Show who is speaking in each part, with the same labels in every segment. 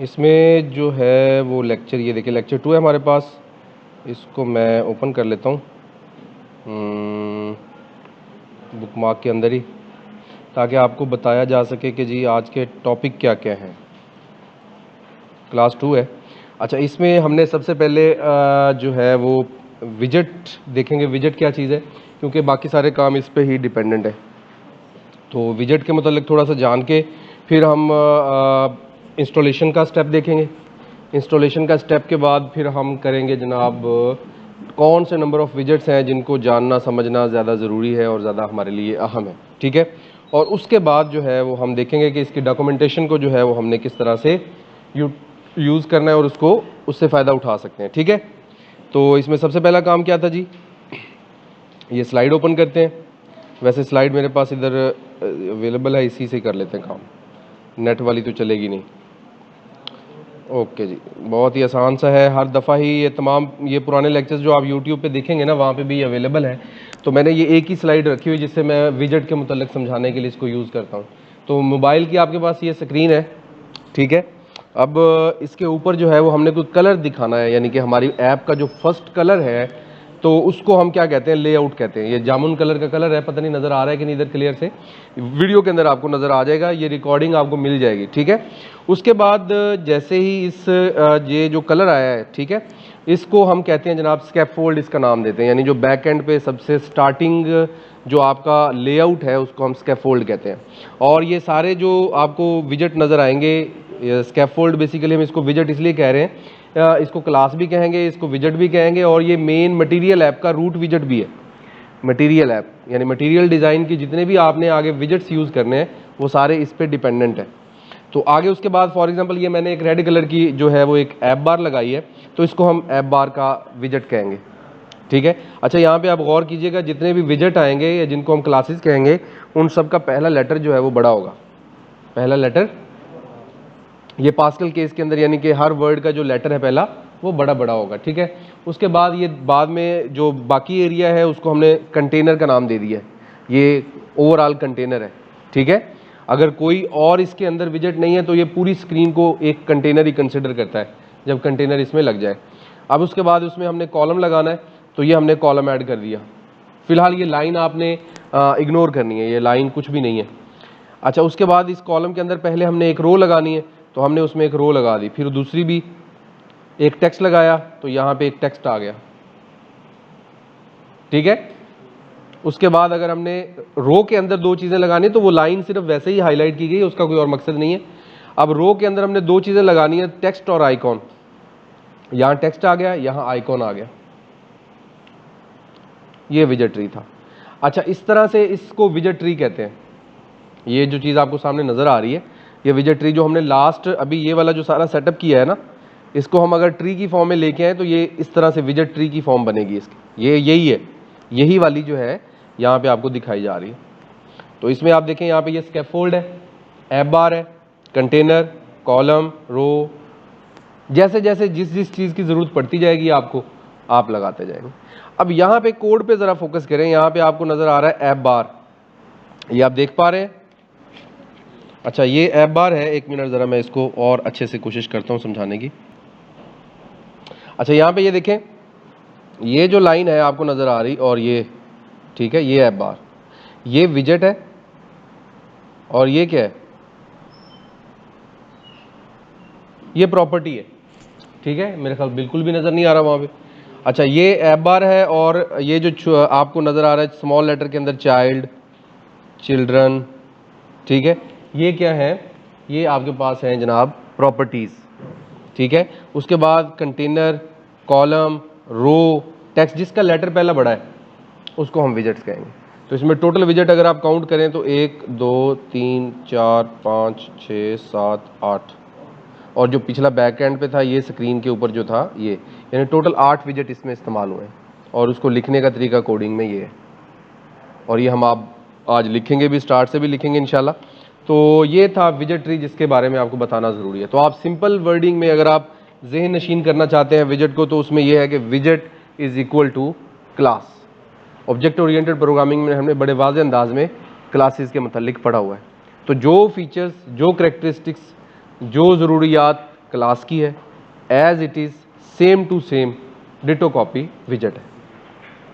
Speaker 1: इसमें जो है वो लेक्चर, ये देखिए लेक्चर 2 है हमारे पास। इसको मैं ओपन कर लेता हूँ बुक मार्क के अंदर ही, ताकि आपको बताया जा सके कि जी आज के टॉपिक क्या क्या हैं। क्लास 2 है। अच्छा, इसमें हमने सबसे पहले जो है वो विजेट देखेंगे। विजेट क्या चीज़ है, क्योंकि बाकी सारे काम इस पे ही डिपेंडेंट है। तो विजेट के मतलब थोड़ा सा जान के फिर हम इंस्टॉलेशन का स्टेप देखेंगे। इंस्टॉलेशन का स्टेप के बाद फिर हम करेंगे जनाब कौन से नंबर ऑफ़ विजेट्स हैं जिनको जानना समझना ज़्यादा ज़रूरी है और ज़्यादा हमारे लिए अहम है। ठीक है। और उसके बाद जो है वो हम देखेंगे कि इसकी डॉक्यूमेंटेशन को जो है वो हमने किस तरह से यूज़ करना है और उससे फ़ायदा उठा सकते हैं। ठीक है। तो इसमें सबसे पहला काम क्या था जी, ये स्लाइड ओपन करते हैं। वैसे स्लाइड मेरे पास इधर अवेलेबल है, इसी से कर लेते हैं काम, नेट वाली तो चलेगी नहीं। ओके जी, बहुत ही आसान सा है। हर दफ़ा ही ये पुराने लेक्चर्स जो आप यूट्यूब पे देखेंगे ना, वहाँ पे भी अवेलेबल है। तो मैंने ये एक ही स्लाइड रखी हुई जिससे मैं विजेट के मुतल्लिक समझाने के लिए इसको यूज़ करता हूँ। तो मोबाइल की आपके पास ये स्क्रीन है, ठीक है। अब इसके ऊपर जो है वो हमने कोई कलर दिखाना है, यानी कि हमारी ऐप का जो फर्स्ट कलर है तो उसको हम क्या कहते हैं, लेआउट कहते हैं। ये जामुन कलर का कलर है, पता नहीं नज़र आ रहा है कि नहीं इधर क्लियर से, वीडियो के अंदर आपको नज़र आ जाएगा, ये रिकॉर्डिंग आपको मिल जाएगी। ठीक है। उसके बाद जैसे ही ये जो कलर आया है, ठीक है, इसको हम कहते हैं जनाब स्कैफोल्ड, इसका नाम देते हैं। यानी जो बैक एंड पे सबसे स्टार्टिंग जो आपका लेआउट है उसको हम स्कैफोल्ड कहते हैं। और ये सारे जो आपको विजेट नज़र आएंगे, स्कैफोल्ड बेसिकली हम इसको विजेट इसलिए कह रहे हैं, इसको क्लास भी कहेंगे, इसको विजेट भी कहेंगे, और ये मेन मटेरियल ऐप का रूट विजेट भी है। मटेरियल ऐप यानी मटेरियल डिज़ाइन की जितने भी आपने आगे विजेट्स यूज़ करने हैं वो सारे इस पे डिपेंडेंट है। तो आगे उसके बाद फॉर एग्जांपल ये मैंने एक रेड कलर की जो है वो एक ऐप बार लगाई है, तो इसको हम ऐप बार का विजेट कहेंगे। ठीक है। अच्छा, यहाँ पे आप गौर कीजिएगा, जितने भी विजेट आएंगे या जिनको हम क्लासेस कहेंगे उन सब का पहला लेटर जो है वो बड़ा होगा। पहला लेटर ये पास्कल केस के अंदर, यानी कि हर वर्ड का जो लेटर है पहला वो बड़ा बड़ा होगा। ठीक है। उसके बाद ये बाद में जो बाकी एरिया है उसको हमने कंटेनर का नाम दे दिया है, ये ओवरऑल कंटेनर है। ठीक है। अगर कोई और इसके अंदर विजेट नहीं है तो ये पूरी स्क्रीन को एक कंटेनर ही कंसिडर करता है जब कंटेनर इसमें लग जाए। अब उसके बाद उसमें हमने कॉलम लगाना है, तो ये हमने कॉलम ऐड कर दिया। फिलहाल ये लाइन आपने इग्नोर करनी है, ये लाइन कुछ भी नहीं है। अच्छा, उसके बाद इस कॉलम के अंदर पहले हमने एक रो लगानी है, तो हमने उसमें एक रो लगा दी, फिर दूसरी भी एक टेक्स्ट लगाया, तो यहाँ पे एक टेक्स्ट आ गया। ठीक है। उसके बाद अगर हमने रो के अंदर दो चीज़ें लगानी तो वो लाइन सिर्फ वैसे ही हाईलाइट की गई, उसका कोई और मकसद नहीं है। अब रो के अंदर हमने दो चीज़ें लगानी है, टेक्स्ट और आइकॉन। यहाँ टेक्स्ट आ गया, यहाँ आइकॉन आ गया, ये विजेट ट्री था। अच्छा, इस तरह से इसको विजेट ट्री कहते हैं। ये जो चीज़ आपको सामने नज़र आ रही है ये विजेट ट्री, जो हमने लास्ट अभी ये वाला जो सारा सेटअप किया है ना, इसको हम अगर ट्री की फॉर्म में लेके आए तो ये इस तरह से विजेट ट्री की फॉर्म बनेगी इसकी। ये यही है, यही वाली जो है यहाँ पे आपको दिखाई जा रही है। तो इसमें आप देखें, यहाँ पे ये स्कैफोल्ड है, ऐप बार है, कंटेनर, कॉलम, रो, जैसे जैसे जिस जिस चीज़ की ज़रूरत पड़ती जाएगी आपको, आप लगाते जाएंगे। अब यहाँ पे कोड पे ज़रा फोकस करें। यहाँ पे आपको नज़र आ रहा है ऐप बार, ये आप देख पा रहे हैं। अच्छा, ये ऐप बार है, एक मिनट ज़रा मैं इसको और अच्छे से कोशिश करता हूँ समझाने की। अच्छा, यहाँ पे ये देखें, ये जो लाइन है आपको नज़र आ रही, और ये ठीक है, ये ऐप बार, ये विजेट है, और ये क्या है, ये प्रॉपर्टी है। ठीक है, मेरे ख्याल बिल्कुल भी नज़र नहीं आ रहा वहाँ पे। अच्छा, ये ऐप बार है, और ये जो आपको नज़र आ रहा है स्मॉल लेटर के अंदर चाइल्ड, चिल्ड्रन, ठीक है, ये क्या है, ये आपके पास है जनाब प्रॉपर्टीज़। ठीक है। उसके बाद कंटेनर, कॉलम, रो, टेक्स्ट, जिसका लेटर पहला बड़ा है उसको हम विजेट्स कहेंगे। तो इसमें टोटल विजेट अगर आप काउंट करें तो 1 2 3 4 5 6 7 8, और जो पिछला बैक एंड पे था ये स्क्रीन के ऊपर जो था ये, यानी टोटल 8 विजेट इसमें इस्तेमाल हुए हैं। और उसको लिखने का तरीका कोडिंग में ये है, और ये हम आप आज लिखेंगे भी, स्टार्ट से भी लिखेंगे इंशाल्लाह। तो ये था विजेट ट्री जिसके बारे में आपको बताना ज़रूरी है। तो आप सिंपल वर्डिंग में अगर आप जहन नशीन करना चाहते हैं विजेट को, तो उसमें यह है कि विजेट is equal to class. Object oriented programming में हमने बड़े वाज़ेह अंदाज में क्लासेस के मतलब पढ़ा हुआ है। तो जो फीचर्स, जो करेक्टरिस्टिक्स, जो ज़रूरियात क्लास की है, as it is same to same ditto copy विजेट है,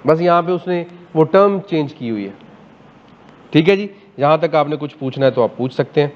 Speaker 1: बस यहाँ पे उसने वो टर्म चेंज की हुई है। ठीक है जी, यहाँ तक आपने कुछ पूछना है तो आप पूछ सकते हैं।